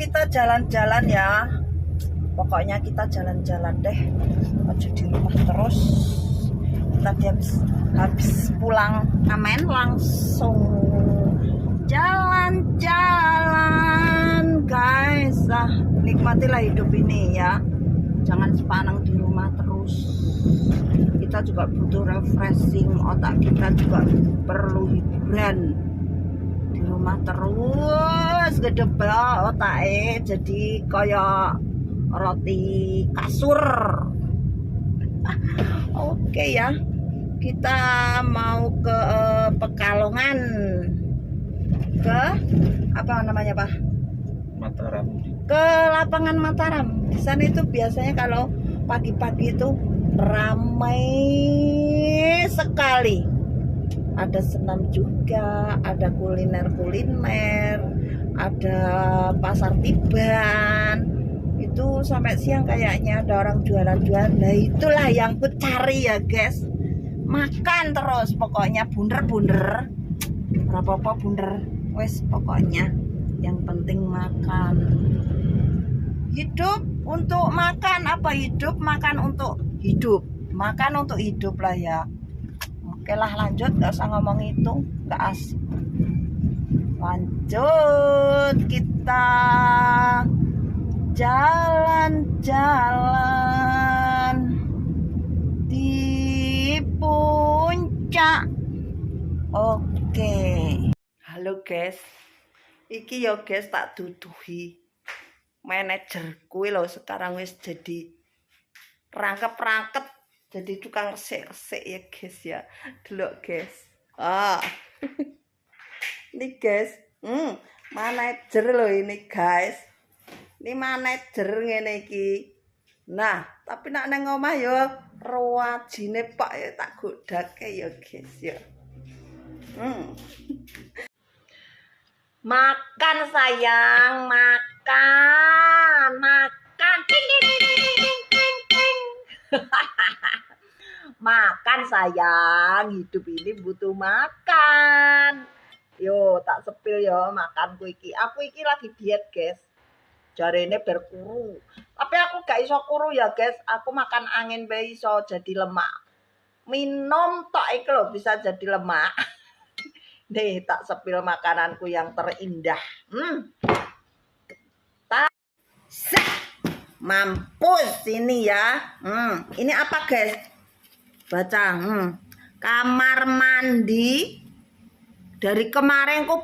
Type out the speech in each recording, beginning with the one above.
kita jalan-jalan ya. Pokoknya kita jalan-jalan deh. Aja di rumah terus. Tadi habis pulang amen langsung jalan-jalan guys. Nikmatilah hidup ini ya. Jangan sepanang di rumah terus. Kita juga butuh refreshing, otak kita juga perlu hiburan. Di rumah terus gedebel otaknya jadi kayak roti kasur. Oke ya, kita mau ke Pekalongan, ke apa namanya Pak? Mataram. Ke lapangan Mataram. Di sana itu biasanya kalau pagi-pagi itu ramai sekali. Ada senam juga, ada kuliner-kuliner, ada pasar tiban. Itu sampai siang kayaknya ada orang jualan-jualan. Nah itulah yang ku cari ya guys. Makan terus pokoknya bunder-bunder. Berapa bunder? Wes pokoknya yang penting makan. Hidup untuk makan, apa hidup makan untuk hidup. Makan untuk hidup lah ya. Oke lah lanjut, gak usah ngomong itu, gak asik. Lanjut kita jalan-jalan di puncak. Oke. Halo guys. Iki yo guys tak duduhi. Manajerku lho sekarang wis jadi rangkep-rangkep, jadi tukang resik-resik ya guys ya. Delok guys. Ini guys, manajer loh ini guys. Ini manajer ngene iki. Nah, tapi nak nang omah yo ruwajine Pak ya tak godake ya guys ya. Makan sayang, makan. Ting, ting, ting, ting, ting, ting, ting. Makan sayang, hidup ini butuh makan. Yo, tak sepil yo makanku iki. Aku iki lagi diet, guys. Jarene berkuru. Tapi aku gak iso kuru ya, guys. Aku makan angin bae iso jadi lemak. Minum tok iki lho bisa jadi lemak. Nih, tak sepil makananku yang terindah. Mampus ini ya. Ini apa guys? Baca. Kamar mandi. Dari kemarin ku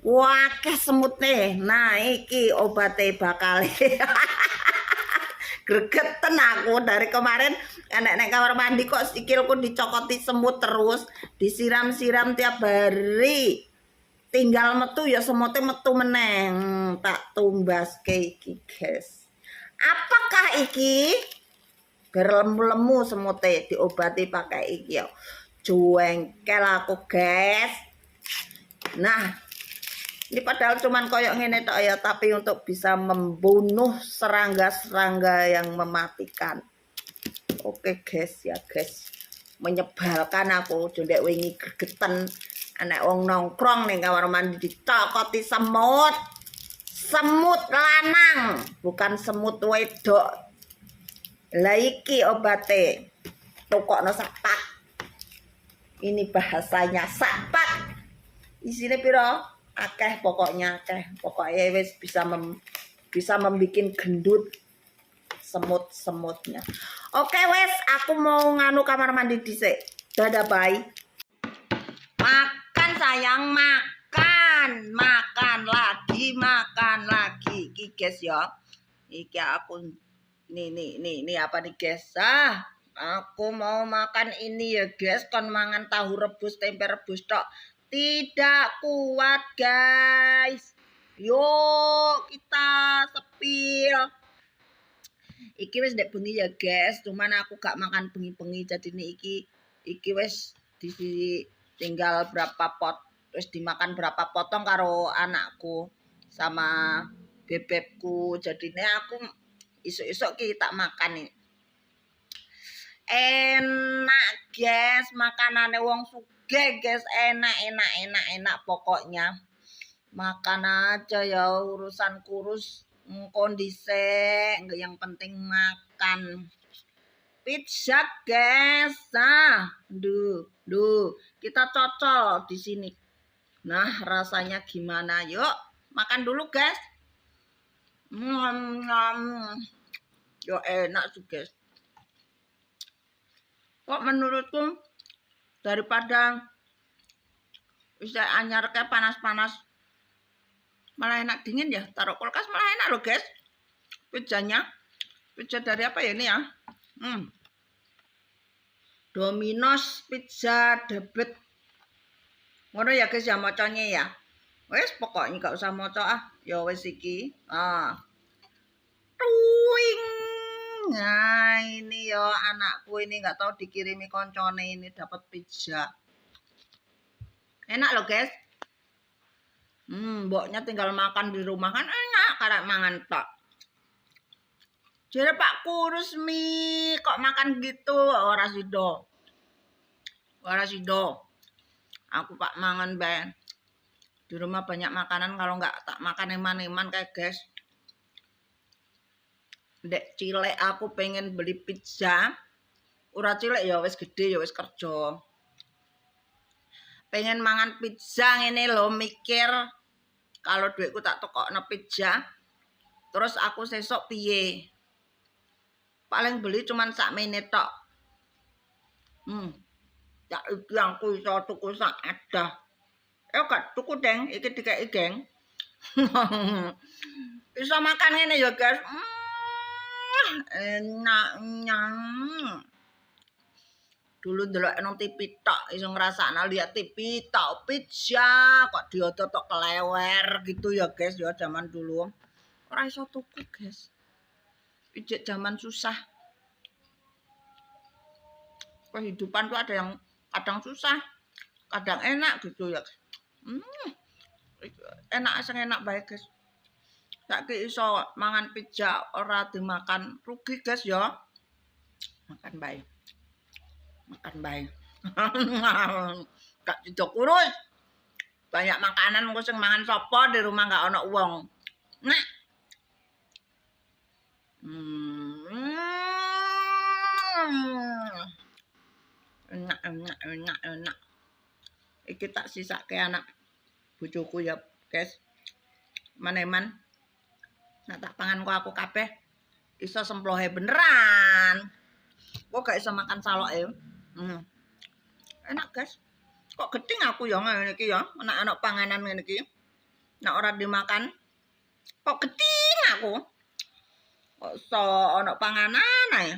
wakeh semutnya. Nah, iki obatnya bakal. Gregeten aku dari kemarin nek kamar mandi kok sikilku dicokoti semut terus, disiram-siram tiap hari. Tinggal metu ya semutnya metu meneng. Tak tumbas ke iki guys. Apakah iki? Berlemu-lemu semutnya diobati pakai iki ya. Juengkel aku guys. Nah, ini padahal cuman koyok ngene tok ya, tapi untuk bisa membunuh serangga-serangga yang mematikan. Oke guys ya guys. Menyebalkan aku jendek wingi gregeten anak wong nongkrong ning kamar mandi dicokoti semut. Semut lanang, bukan semut wedok. Lah iki obate. Tokokno sapak. Ini bahasanya sapak. Isine piro? Akeh pokoknya akeh. Pokoknya wis bisa membikin gendut semut-semutnya. Oke wes, aku mau nganu kamar mandi dhisik. Dadah bye. Makan sayang, makan. Makan lagi. Iki guys ya. Iki aku nih apa nih guys? Aku mau makan ini ya guys, kon mangan tahu rebus, tempe rebus tok. Tidak kuat guys. Yuk kita sepil. Iki wis ndek bengi ya guys, cuman aku gak makan bengi-bengi jadi iki wis tinggal berapa pot, wis dimakan berapa potong karo anakku sama bebekku. Jadine aku isuk-isuk ki tak makan nih. Enak guys, makanane wong sugih guys, enak pokoknya. Makan aja ya, urusan kurus kondisi yang penting makan pizza guys. Duh, kita cocol di sini. Nah, rasanya gimana? Yuk, makan dulu guys. Yo enak sih guys. Kok menurutku daripada bisa anyar kayak panas-panas malah enak dingin ya, taruh kulkas malah enak loh guys. Pizzanya pizza dari apa ya ini ya, Domino's Pizza Debet ngono ya guys ya mocanya ya. Wes pokoknya gak usah moco ya wes iki tuing. Nah ini ya anakku ini nggak tahu dikirimi koncone ini dapat pizza enak loh guys. Mboknya tinggal makan di rumah kan enak karena mangan tok. Jadi Pak kurus mi kok makan gitu ora sido. Aku Pak mangan bae. Di rumah banyak makanan kalau nggak tak makan eman-eman kayak guys. Dek cilek aku pengen beli pizza. Ora cilek ya wis gede ya wis kerja. Pengen mangan pizza ngene lho mikir kalau duitku tak tokokno pizza terus aku sesok piye paling beli cuman sak menit tok. Ya iki aku iso tuku sak adah gak tuku deng iki dikeki geng. Bisa makan ngene ya guys. Enaknya dulu ndelok nang TV tok iso ngrasakno lihat TV tok pizza kok dioto tok kelewer gitu ya guys ya zaman dulu. Ora iso tuku guys. Ijek zaman susah. Kehidupan tuh ada yang kadang susah, kadang enak gitu ya. Enak sing enak bae guys. Saiki iso mangan pizza ora dimakan rugi guys ya. Makan bae. Gak tidak kurus. Banyak makanan engko sing mangan sapa di rumah gak ana uang. Nah. Enak. Iki tak sisake anak bojoku ya guys. Maneman. Nah tak pangan kok aku kabeh iso semplohe beneran. Kok gak iso makan saloke. Enak guys. Kok geting aku ya ngene iki ya, anak-anak panganan ngene iki. Nek ora dimakan kok geting aku. Kok iso ana panganan ae.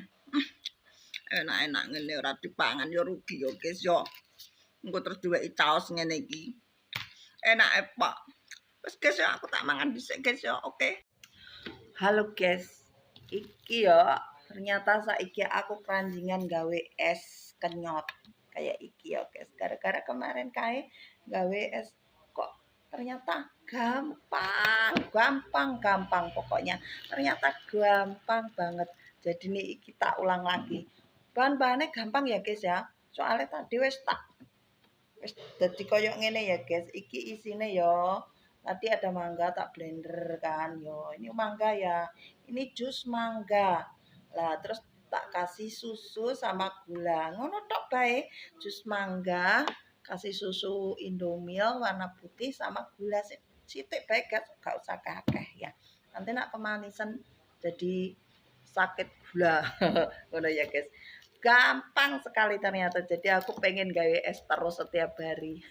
Enak-enak ngene ora dipangan ya rugi ya guys ya. Engko terus diweki caos ngene iki. Enak Pak. Wes guys ya aku tak mangan dhisik guys ya. Oke. Halo guys. Iki ya ternyata saiki aku keranjingan gawe es kenyot kayak iki ya guys. Gara-gara kemarin kae gawe es kok ternyata gampang pokoknya. Ternyata gampang banget. Jadi nih iki tak ulang lagi. Bahan-bahannya gampang ya guys ya. Soalnya tadi wis dadi koyo ngene ya guys. Iki isine ya. Tadi ada mangga tak blender kan yo. Ini mangga ya. Ini jus mangga. Lah terus tak kasih susu sama gula. Ngono tok bae. Jus mangga, kasih susu Indomilk warna putih sama gula sithik bae guys. Gak usah kakeh ya. Nanti nak kemanisan jadi sakit gula. Ngono ya guys. Gampang sekali ternyata. Jadi aku pengen gawe es terus setiap hari.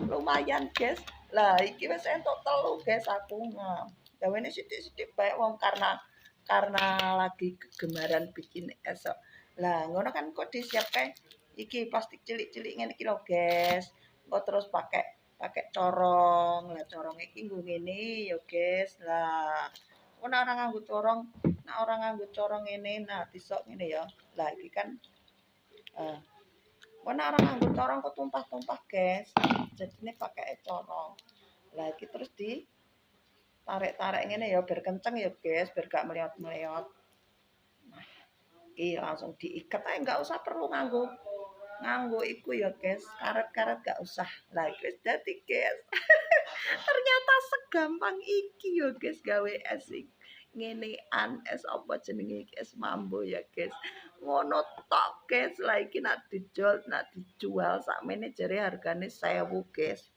Lumayan guys. Lah iki wis entuk telu guys aku. Gawene sithik-sithik bae wong karena lagi kegemaran bikin es. Lah ngono kan kok disiapkan iki plastik cilik-cilik ngene iki lho guys. Kok terus pakai corong. Lah corong iki nggo ngene ya guys. Lah ora nganggo corong, nek ora nganggo corong ngene nah disok ngene ya. Lah iki kan ora nganggo corong kok tumpah-tumpah guys. Jadine pakai corong. Lah iki terus di tarik-tarik ngene ya biar kenceng ya guys, biar gak meliot-meliot. Nah, iki langsung diikat ae enggak usah perlu nganggo nganggo iku ya guys, karet-karet gak usah lah guys. Dadi guys ternyata segampang iki ya guys gawe es ngenean es apa jenenge es mambo ya guys, ngono tok guys. Lah iki nak dijual sakmene jare hargane 1000 guys.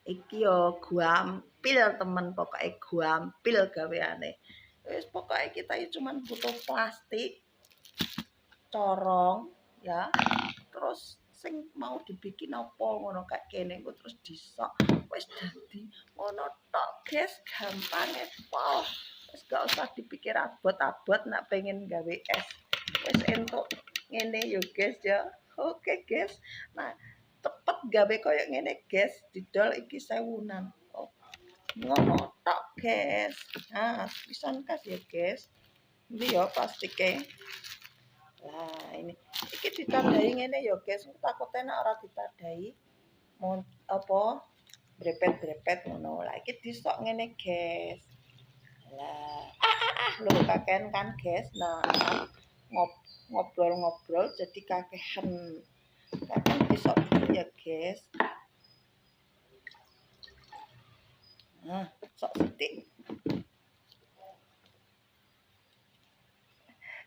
Iki yo gampil temen, pokoknya gampil gaweane. Wis pokoknya kita cuman butuh plastik, corong ya, terus sing mau dibikin apa ngono kayak kene engko terus disok wis dadi ngono tok guys, gampange pol. Wis gak usah dipikir abot-abot nak pengen gawe es, wis entuk ngene yo guys ya. Oke guys, nah cepet gawe koyo ngene guys, didol iki 1000-an. Oh, ngono tok guys. Nah pisan kas ya guys, ini ya plastike. Lah ini iki ditandai ngene ya guys, takutnya nek ora ditandai mau apa brepet-brepet ngono. Lah iki disok ngene guys. Lah lho kakean kan guys. Nah ngobrol-ngobrol jadi kakehan. Kakehan disok ya guys. Nah, sok sithik.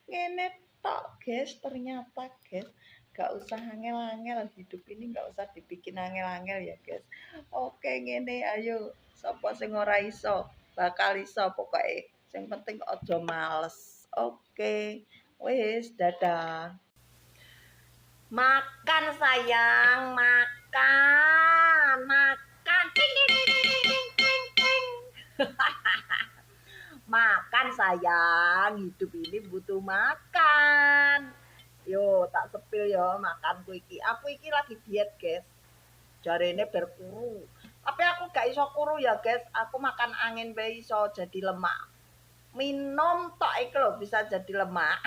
Ngene tok guys, ternyata guys gak usah angel-angel, hidup ini gak usah dibikin angel-angel ya guys. Oke ngene, ayo sapa sing ora iso bakal iso pokoknya, sing penting aja males. Oke wis, dadah. Makan sayang, makan ting ting ting ting ting ting ting. Makan sayang, hidup ini butuh makan. Yo tak sepil yo makanku iki. Aku iki lagi diet guys, jarene berkuru, tapi aku gak iso kuru ya guys. Aku makan angin bae iso jadi lemak, minum tok iki lho bisa jadi lemak.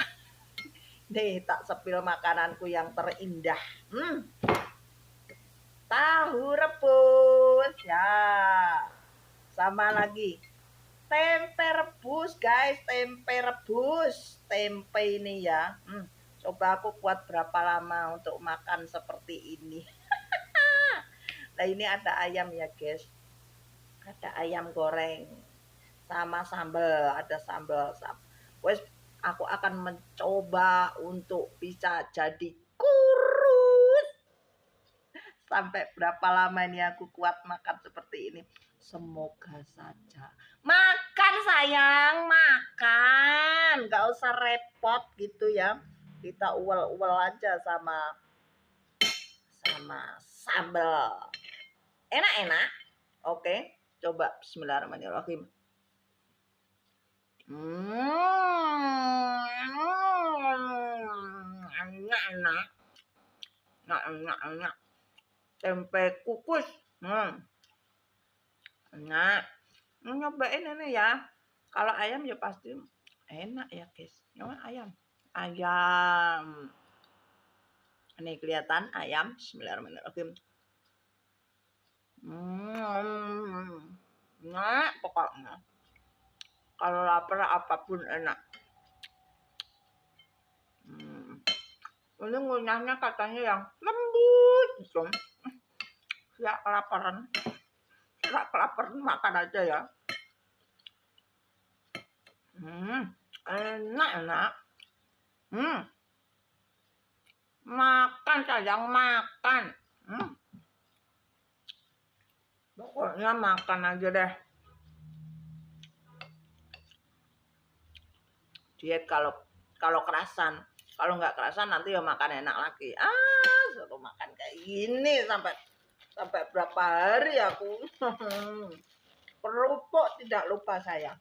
Nih tak sepil makananku yang terindah. Tahu rebus ya, sama lagi tempe rebus guys, tempe rebus. Tempe ini ya, coba aku buat berapa lama untuk makan seperti ini. Nah ini ada ayam ya guys, ada ayam goreng sama sambal, ada sambal. Wes aku akan mencoba untuk bisa jadi kurus. Sampai berapa lama ini aku kuat makan seperti ini, semoga saja. Makan sayang, makan, gak usah repot gitu ya. Kita uwel-uwel aja sama sambal. Enak-enak. Oke, coba bismillahirrahmanirrahim. Enak-enak. Enak-enak. Tempe kukus. Enak. Nyobain ini ya. Kalau ayam ya pasti enak ya guys. Nyobain ayam. Ayam. Ini kelihatan ayam. Bismillahirrahmanirrahim. Enak pokoknya. Kalau lapar apapun enak. Ini ngunyahnya katanya yang lembut gitu. Ya kelaparan. Kelaparan makan aja ya. Enak. Makan sayang, makan. Pokoknya makan aja deh. Diet kalau kerasan, kalau nggak kerasan nanti ya makan enak lagi. Suruh makan kayak gini sampai berapa hari aku. Kerupuk tidak lupa saya.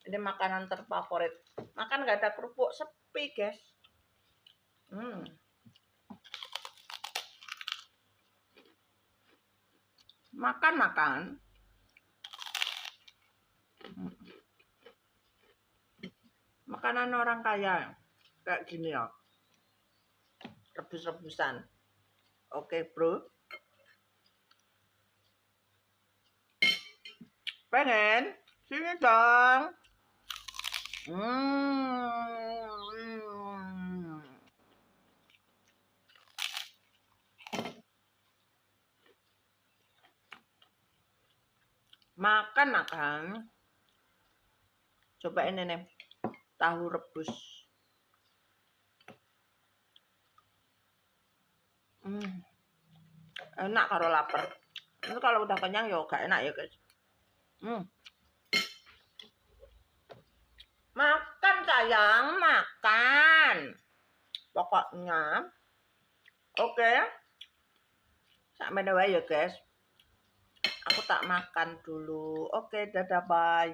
Ini makanan terfavorit. Makan nggak ada kerupuk sepi guys. Makan. Makanan orang kaya kayak gini ya. Rebus-rebusan. Oke bro. Pengen? Sini dong. Makan. Coba ini nih, tahu rebus. Enak kalau lapar. Itu kalau udah kenyang ya gak enak ya guys. Makan sayang, makan. Pokoknya. Oke. Sampai wae ya guys. Aku tak makan dulu. Oke, dadah bye.